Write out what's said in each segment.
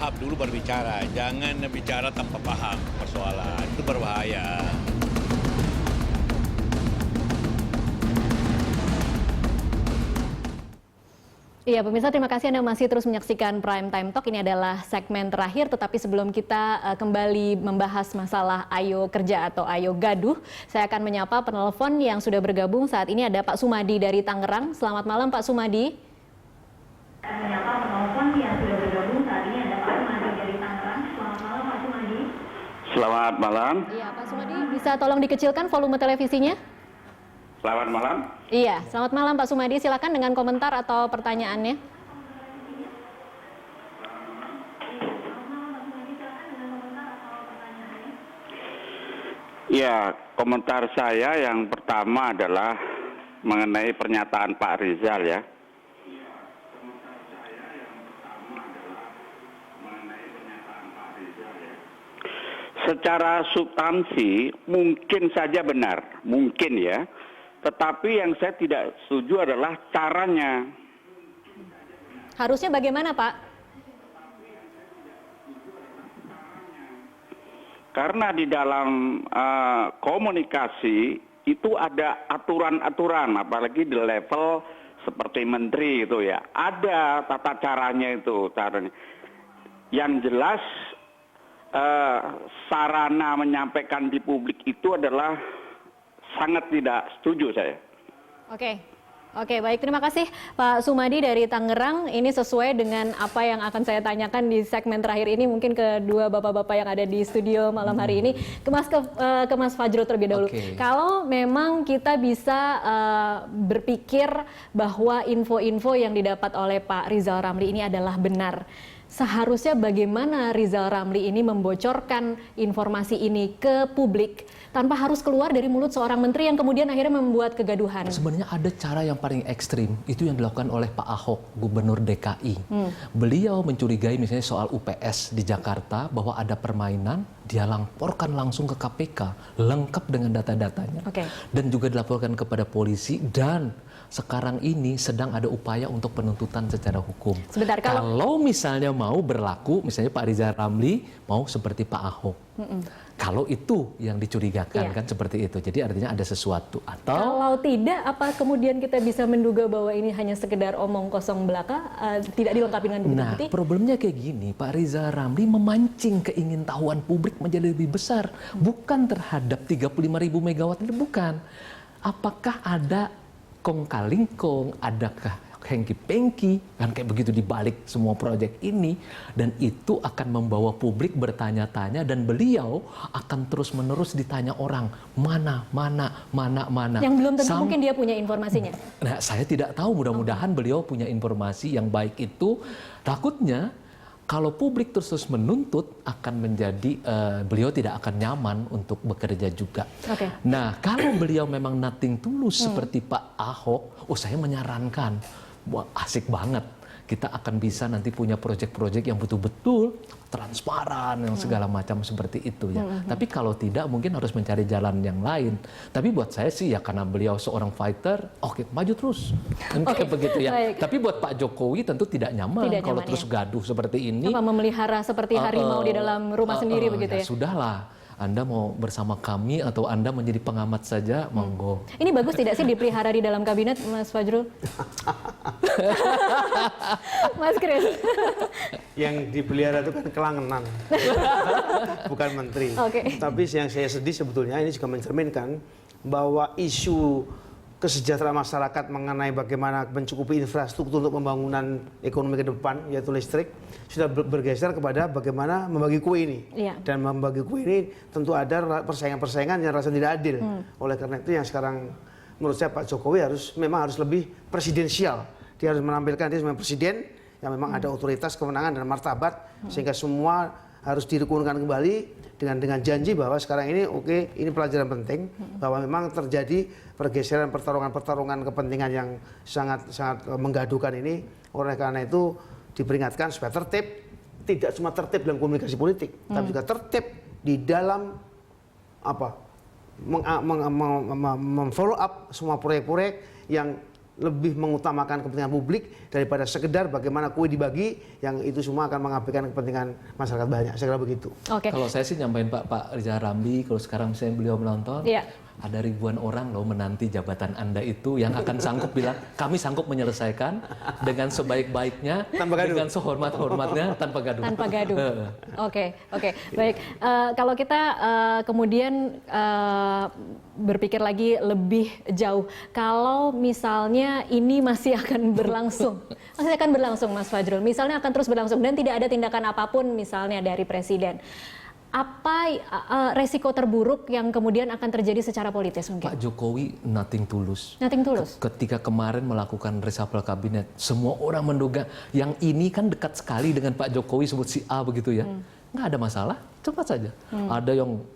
paham dulu berbicara. Jangan bicara tanpa paham persoalan. Itu berbahaya. Iya, pemirsa, terima kasih Anda masih terus menyaksikan Prime Time Talk. Ini adalah segmen terakhir, tetapi sebelum kita kembali membahas masalah Ayo Kerja atau Ayo Gaduh, saya akan menyapa penelpon yang sudah bergabung saat ini. Ada Pak Sumadi dari Tangerang. Selamat malam, Pak Sumadi. Menyapa penelpon yang sudah bergabung saat ini. Ada Pak Sumadi dari Tangerang. Selamat malam, Pak Sumadi. Selamat malam. Iya, Pak Sumadi, bisa tolong dikecilkan volume televisinya? Selamat malam. Iya, selamat malam Pak Sumadi. Silakan dengan komentar atau pertanyaannya. Ya, komentar saya yang pertama adalah mengenai pernyataan Pak Rizal ya. Secara substansi mungkin saja benar, mungkin ya. Tetapi yang saya tidak setuju adalah caranya. Harusnya bagaimana, Pak? Karena di dalam komunikasi itu ada aturan-aturan, apalagi di level seperti menteri itu ya. Ada tata caranya itu, caranya. Yang jelas sarana menyampaikan di publik itu adalah sangat tidak setuju saya. Oke, baik. Terima kasih Pak Sumadi dari Tangerang. Ini sesuai dengan apa yang akan saya tanyakan di segmen terakhir ini. Mungkin kedua bapak-bapak yang ada di studio malam hari ini. Ke Mas Fajrul terlebih dahulu. Kalau memang kita bisa berpikir bahwa info-info yang didapat oleh Pak Rizal Ramli ini adalah benar, seharusnya bagaimana Rizal Ramli ini membocorkan informasi ini ke publik tanpa harus keluar dari mulut seorang menteri yang kemudian akhirnya membuat kegaduhan? Sebenarnya ada cara yang paling ekstrim, itu yang dilakukan oleh Pak Ahok, Gubernur DKI. Beliau mencurigai misalnya soal UPS di Jakarta bahwa ada permainan, dia laporkan langsung ke KPK, lengkap dengan data-datanya. Dan juga dilaporkan kepada polisi, dan sekarang ini sedang ada upaya untuk penuntutan secara hukum. Sebentar, kalau misalnya mau berlaku, misalnya Pak Rizal Ramli mau seperti Pak Ahok. Kalau itu yang dicurigakan kan seperti itu. Jadi artinya ada sesuatu. Atau kalau tidak, apa kemudian kita bisa menduga bahwa ini hanya sekedar omong kosong belaka, tidak dilengkapi dengan bukti? Nah, problemnya kayak gini, Pak Rizal Ramli memancing keingintahuan publik menjadi lebih besar. Bukan terhadap 35.000 megawatt, bukan. Apakah ada kong kaling kong, adakah hengki-pengki, kan kayak begitu dibalik semua proyek ini, dan itu akan membawa publik bertanya-tanya, dan beliau akan terus-menerus ditanya orang mana. Yang belum tentu mungkin dia punya informasinya. Nah, saya tidak tahu, mudah-mudahan beliau punya informasi yang baik itu. Takutnya kalau publik terus menuntut akan menjadi beliau tidak akan nyaman untuk bekerja juga. Nah, kalau beliau memang nothing tulus seperti Pak Ahok, saya menyarankan, wah asik banget. Kita akan bisa nanti punya proyek-proyek yang betul-betul transparan, yang segala macam seperti itu ya. Tapi kalau tidak, mungkin harus mencari jalan yang lain. Tapi buat saya sih ya, karena beliau seorang fighter, oke, maju terus. Kayak begitu ya. Baik. Tapi buat Pak Jokowi tentu tidak nyaman kalau terus gaduh seperti ini. Apa memelihara seperti harimau di dalam rumah sendiri begitu ya? Sudahlah. Anda mau bersama kami atau Anda menjadi pengamat saja, monggo. Ini bagus tidak sih dipelihara di dalam kabinet, Mas Fajrul? Mas Kris. Yang dipelihara itu kan kelangenan, bukan menteri. Tapi yang saya sedih sebetulnya ini juga mencerminkan bahwa isu kesejahteraan masyarakat mengenai bagaimana mencukupi infrastruktur untuk pembangunan ekonomi ke depan, yaitu listrik, sudah bergeser kepada bagaimana membagi kue ini. Dan membagi kue ini tentu ada persaingan-persaingan yang rasanya tidak adil. Oleh karena itu yang sekarang menurut saya Pak Jokowi memang harus lebih presidensial. Dia harus menampilkan dia sebagai presiden yang memang ada otoritas, kewenangan, dan martabat, sehingga semua harus dirukunkan kembali dengan janji bahwa sekarang ini ini pelajaran penting bahwa memang terjadi pergeseran pertarungan kepentingan yang sangat menggaduhkan ini. Oleh karena itu diperingatkan supaya tertib, tidak cuma tertib dalam komunikasi politik, tapi juga tertib di dalam memfollow up semua proyek-proyek yang lebih mengutamakan kepentingan publik daripada sekedar bagaimana kue dibagi, yang itu semua akan mengabaikan kepentingan masyarakat banyak. Saya kira begitu. Oke. Kalau saya sih nyampein Pak Rizal Ramli, kalau sekarang misalnya beliau menonton, Iya. ada ribuan orang loh menanti jabatan Anda itu yang akan sanggup bilang, kami sanggup menyelesaikan dengan sebaik-baiknya, Tanpa gaduh. dengan sehormat-hormatnya, tanpa gaduh. Tanpa gaduh. Oke, baik. Kalau kita kemudian berpikir lagi lebih jauh, kalau misalnya ini masih akan berlangsung, Mas Fajrul, misalnya akan terus berlangsung dan tidak ada tindakan apapun misalnya dari Presiden, apa resiko terburuk yang kemudian akan terjadi secara politis mungkin? Pak Jokowi nothing tulus. Nothing tulus. Ketika kemarin melakukan reshuffle kabinet, semua orang menduga yang ini kan dekat sekali dengan Pak Jokowi, sebut si A begitu ya. Nggak ada masalah, cepat saja.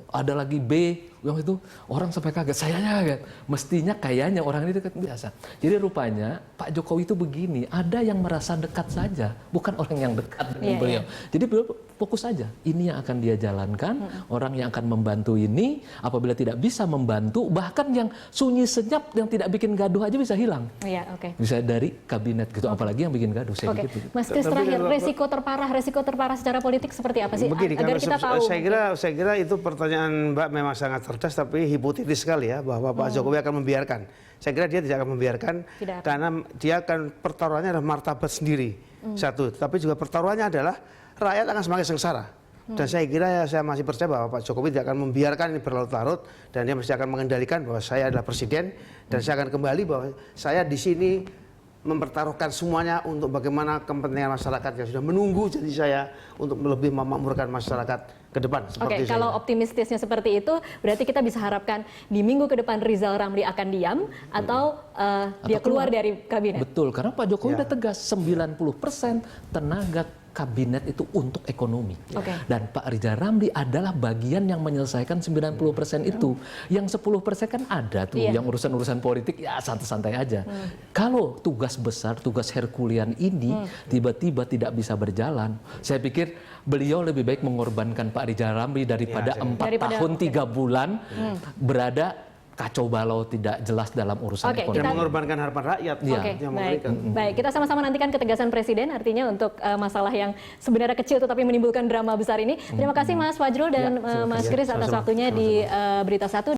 Ada lagi B, yang itu orang sampai kaget, sayanya kaget. Mestinya kayaknya orang ini dekat biasa. Jadi rupanya Pak Jokowi itu begini, ada yang merasa dekat saja, bukan orang yang dekat dengan beliau. Jadi beliau fokus saja, ini yang akan dia jalankan, orang yang akan membantu ini, apabila tidak bisa membantu, bahkan yang sunyi senyap, yang tidak bikin gaduh aja bisa hilang. Iya, oke. Bisa dari kabinet gitu, apalagi yang bikin gaduh, saya Oke, begitu. Mas Kris, terakhir, resiko terparah secara politik seperti apa sih? Begini, Agar kita tahu. saya kira itu pertanyaan Mbak memang sangat cerdas, tapi hipotetis sekali ya, bahwa Pak Jokowi akan membiarkan. Saya kira dia tidak akan membiarkan, Tidak akan. karena dia akan pertaruhannya adalah martabat sendiri, satu. Tapi juga pertaruhannya adalah rakyat akan semakin sengsara. Dan saya kira ya, saya masih percaya bahwa Pak Jokowi tidak akan membiarkan ini berlarut-larut, dan dia mesti akan mengendalikan bahwa saya adalah presiden, dan saya akan kembali bahwa saya di sini mempertaruhkan semuanya untuk bagaimana kepentingan masyarakat yang sudah menunggu jadi saya untuk lebih memakmurkan masyarakat ke depan. Oke, kalau optimistisnya seperti itu, berarti kita bisa harapkan di minggu ke depan Rizal Ramli akan diam atau dia keluar dari kabinet. Betul, karena Pak Jokowi udah tegas 90% tenaga kabinet itu untuk ekonomi. Oke. Dan Pak Rizal Ramli adalah bagian yang menyelesaikan 90% itu. Yang 10% kan ada tuh, yang urusan-urusan politik ya santai-santai aja. Kalau tugas besar, tugas Herkulean ini tiba-tiba tidak bisa berjalan, saya pikir beliau lebih baik mengorbankan Pak Rizal Ramli daripada 4 tahun 3 bulan berada kacau balau, tidak jelas dalam urusan ekonomi. Dan mengorbankan harapan rakyat. Oke, baik. Kita sama-sama nantikan ketegasan Presiden, artinya untuk masalah yang sebenarnya kecil tetapi menimbulkan drama besar ini. Terima kasih Mas Fajrul dan Mas Kris atas waktunya di Berita Satu.